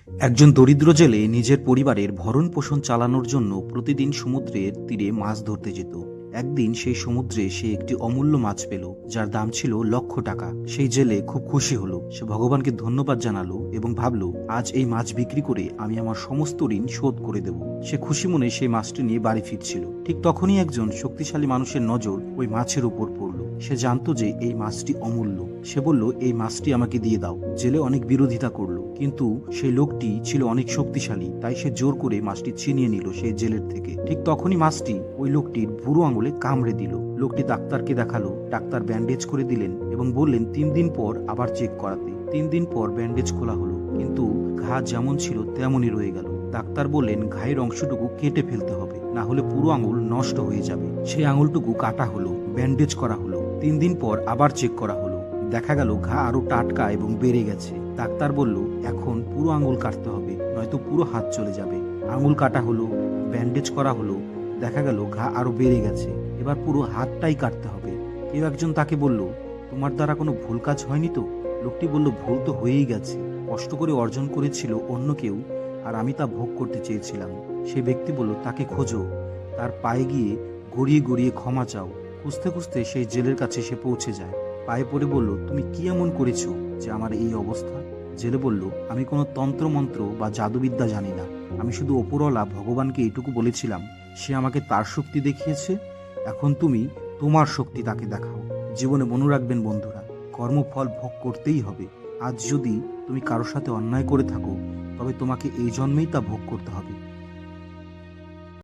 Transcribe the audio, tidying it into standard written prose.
একজন দরিদ্র জেলে নিজের পরিবারের ভরণ পোষণ চালানোর জন্য প্রতিদিন সমুদ্রের তীরে মাছ ধরতে যেত। একদিন সেই সমুদ্রে সে একটি অমূল্য মাছ পেল, যার দাম ছিল $1,00,000। সেই জেলে খুব খুশি হলো। সে ভগবানকে ধন্যবাদ জানালো এবং ভাবলো, আজ এই মাছ বিক্রি করে আমি আমার সমস্ত ঋণ শোধ করে দেব। সে খুশি মনে সেই মাছটি নিয়ে বাড়ি ফিরছিল। ঠিক তখনই একজন শক্তিশালী মানুষের নজর ওই মাছের উপর পড়ল। সে জানতো যে এই মাছটি অমূল্য। সে বলল, এই মাছটি আমাকে দিয়ে দাও। জেলে অনেক বিরোধিতা করলো, কিন্তু সেই লোকটি ছিল অনেক শক্তিশালী, তাই সে জোর করে মাছটি ছিনিয়ে নিল সেই জেলের থেকে। ঠিক তখনই মাছটি ওই লোকটির বুড়ো আঙুলে কামড়ে দিল। লোকটি ডাক্তারকে দেখালো। ডাক্তার ব্যান্ডেজ করে দিলেন এবং বললেন 3 দিন পর আবার চেক করাতে। 3 দিন পর ব্যান্ডেজ খোলা হলো, কিন্তু ঘা যেমন ছিল তেমনই রয়ে গেল। ডাক্তার বললেন, ঘায়ের অংশটুকু কেটে ফেলতে হবে, না হলে পুরো আঙুল নষ্ট হয়ে যাবে। সেই আঙুলটুকু কাটা হলো, ব্যান্ডেজ করা হলো। 3 দিন পর আবার চেক করা হলো। দেখা গেল ঘা আরো টাটকা এবং বেড়ে গেছে। ডাক্তার বলল, এখন পুরো আঙুল কাটতে হবে, নয়তো পুরো হাত চলে যাবে। আঙুল কাটা হলো, ব্যান্ডেজ করা হলো। দেখা গেল ঘা আরো বেড়ে গেছে। এবার পুরো হাতটাই কাটতে হবে। কেউ একজন তাকে বলল, তোমার দ্বারা কোনো ভুল কাজ হয়নি তো? লোকটি বলল, ভুল তো হয়েই গেছে। কষ্ট করে অর্জন করেছিল অন্য কেউ, আর আমি তা ভোগ করতে চেয়েছিলাম। সে ব্যক্তি বলল, তাকে খোঁজো, তার পায়ে গিয়ে গড়িয়ে গড়িয়ে ক্ষমা চাও। খুঁজতে খুঁজতে সেই জেলের কাছে সে পৌঁছে যায়। পায়ে পড়ে বলল, তুমি কি এমন করেছো যে আমার এই অবস্থা? জেলে বলল, আমি কোনো তন্ত্রমন্ত্র বা জাদুবিদ্যা জানি না। আমি শুধু ওপরওয়ালা ভগবানকে এইটুকু বলেছিলাম, সে আমাকে তার শক্তি দেখিয়েছে। এখন তুমি তোমার শক্তি তাকে দেখাও। জীবনে মনে রাখবেন বন্ধুরা, কর্মফল ভোগ করতেই হবে। আজ যদি তুমি কারোর সাথে অন্যায় করে থাকো, তবে তোমাকে এই জন্মেই তা ভোগ করতে হবে।